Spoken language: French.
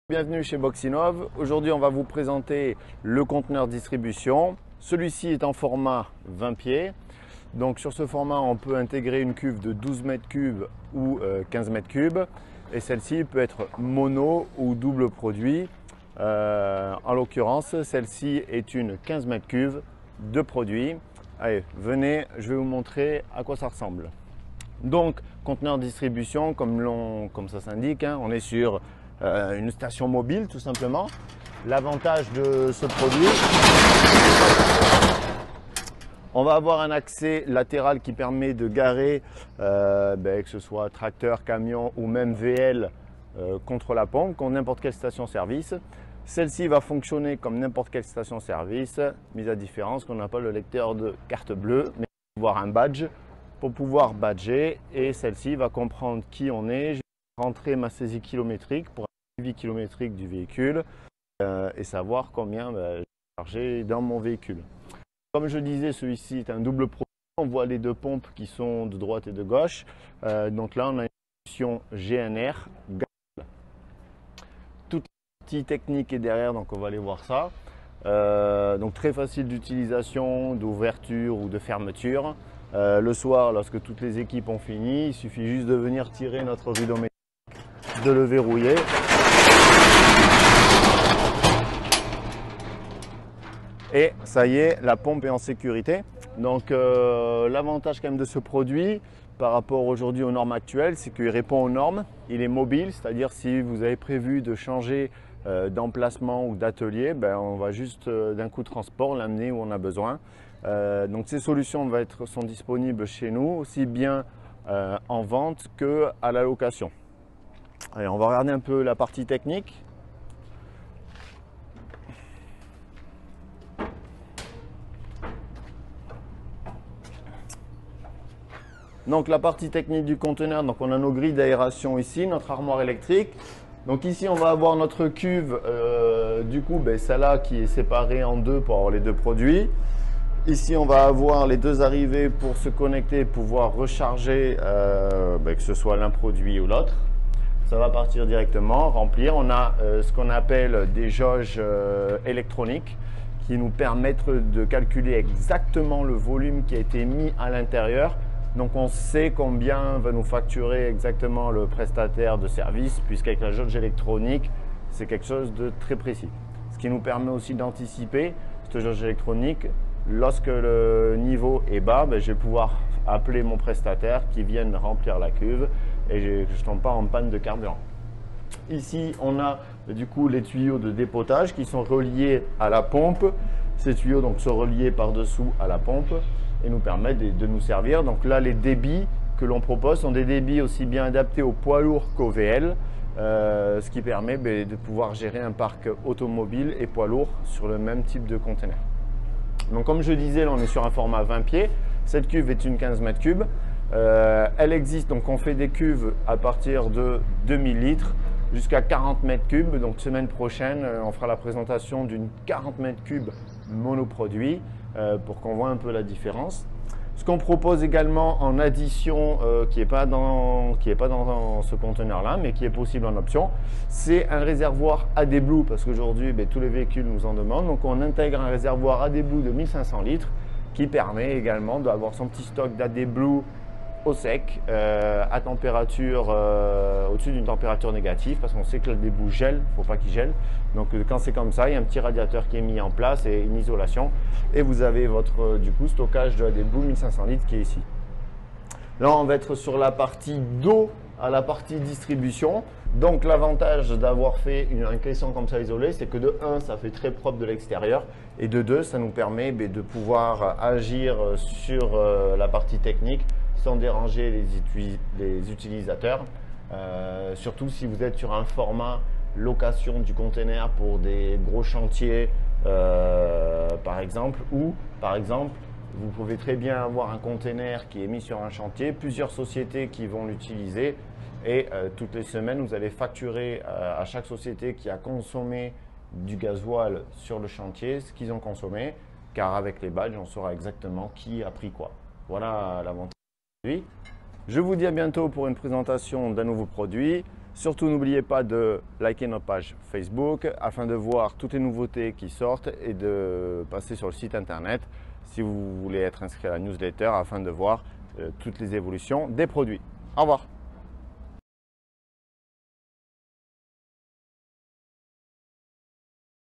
Bienvenue chez Boxinov. Aujourd'hui, on va vous présenter le conteneur distribution. Celui-ci est en format 20 pieds. Donc sur ce format, on peut intégrer une cuve de 12 mètres cubes ou 15 mètres cubes. Et celle-ci peut être mono ou double produit. En l'occurrence, celle-ci est une 15 mètres cubes de produit. Allez, venez, je vais vous montrer à quoi ça ressemble. Donc, conteneur distribution, comme ça s'indique, on est sur une station mobile tout simplement. L'avantage de ce produit, on va avoir un accès latéral qui permet de garer, que ce soit tracteur, camion ou même VL contre la pompe, comme n'importe quelle station-service. Celle-ci va fonctionner comme n'importe quelle station-service, mise à différence qu'on n'a pas le lecteur de carte bleue, mais avoir un badge pour pouvoir badger. Et celle-ci va comprendre qui on est. Je vais rentrer ma saisie kilométrique pour un suivi kilométrique du véhicule et savoir combien j'ai chargé dans mon véhicule. Comme je disais, celui-ci est un double produit. On voit les deux pompes qui sont de droite et de gauche. Donc là, on a une solution GNR. Toute la partie technique est derrière, donc on va aller voir ça. Donc très facile d'utilisation, d'ouverture ou de fermeture. Le soir, lorsque toutes les équipes ont fini, il suffit juste de venir tirer notre rideau métallique, de le verrouiller. Et ça y est, la pompe est en sécurité. Donc l'avantage quand même de ce produit par rapport aujourd'hui aux normes actuelles, c'est qu'il répond aux normes. Il est mobile, c'est-à-dire si vous avez prévu de changer d'emplacement ou d'atelier, on va juste d'un coup de transport l'amener où on a besoin. Donc ces solutions sont disponibles chez nous, aussi bien en vente qu'à la location. Allez, on va regarder un peu la partie technique. Donc la partie technique du conteneur, donc on a nos grilles d'aération ici, notre armoire électrique. Donc ici on va avoir notre cuve, celle-là qui est séparée en deux pour avoir les deux produits. Ici on va avoir les deux arrivées pour se connecter, pouvoir recharger, que ce soit l'un produit ou l'autre. Ça va partir directement, remplir. On a ce qu'on appelle des jauges électroniques qui nous permettent de calculer exactement le volume qui a été mis à l'intérieur. Donc on sait combien va nous facturer exactement le prestataire de service, puisqu'avec la jauge électronique, c'est quelque chose de très précis. Ce qui nous permet aussi d'anticiper cette jauge électronique. Lorsque le niveau est bas, je vais pouvoir appeler mon prestataire qui vienne remplir la cuve et je ne tombe pas en panne de carburant. Ici, on a du coup les tuyaux de dépotage qui sont reliés à la pompe. Ces tuyaux donc sont reliés par-dessous à la pompe et nous permettent de nous servir. Donc là, les débits que l'on propose sont des débits aussi bien adaptés aux poids lourds qu'aux VL, ce qui permet de pouvoir gérer un parc automobile et poids lourd sur le même type de conteneur. Donc comme je disais, là on est sur un format 20 pieds. Cette cuve est une 15 mètres cubes. Elle existe, donc on fait des cuves à partir de 2000 litres jusqu'à 40 mètres cubes. Donc semaine prochaine, on fera la présentation d'une 40 mètres cubes monoproduit pour qu'on voit un peu la différence. Ce qu'on propose également en addition, qui n'est pas dans ce conteneur-là, mais qui est possible en option, c'est un réservoir AdBlue, parce qu'aujourd'hui, tous les véhicules nous en demandent. Donc on intègre un réservoir AdBlue de 1500 litres qui permet également d'avoir son petit stock d'AdBlue au sec, à température, au-dessus d'une température négative, parce qu'on sait que l'AdBlue gèle, il ne faut pas qu'il gèle. Donc quand c'est comme ça, il y a un petit radiateur qui est mis en place et une isolation. Et vous avez votre stockage de AdBlue 1500 litres qui est ici. Là, on va être sur la partie d'eau à la partie distribution. Donc l'avantage d'avoir fait un caisson comme ça isolé, c'est que de 1, ça fait très propre de l'extérieur. Et de 2, ça nous permet de pouvoir agir sur la partie technique sans déranger les utilisateurs. Surtout si vous êtes sur un format location du conteneur pour des gros chantiers par exemple, ou par exemple vous pouvez très bien avoir un conteneur qui est mis sur un chantier, plusieurs sociétés qui vont l'utiliser et toutes les semaines vous allez facturer à chaque société qui a consommé du gasoil sur le chantier ce qu'ils ont consommé, car avec les badges on saura exactement qui a pris quoi. Voilà l'avantage. Je vous dis à bientôt pour une présentation d'un nouveau produit. Surtout, n'oubliez pas de liker notre page Facebook afin de voir toutes les nouveautés qui sortent et de passer sur le site internet si vous voulez être inscrit à la newsletter afin de voir toutes les évolutions des produits. Au revoir.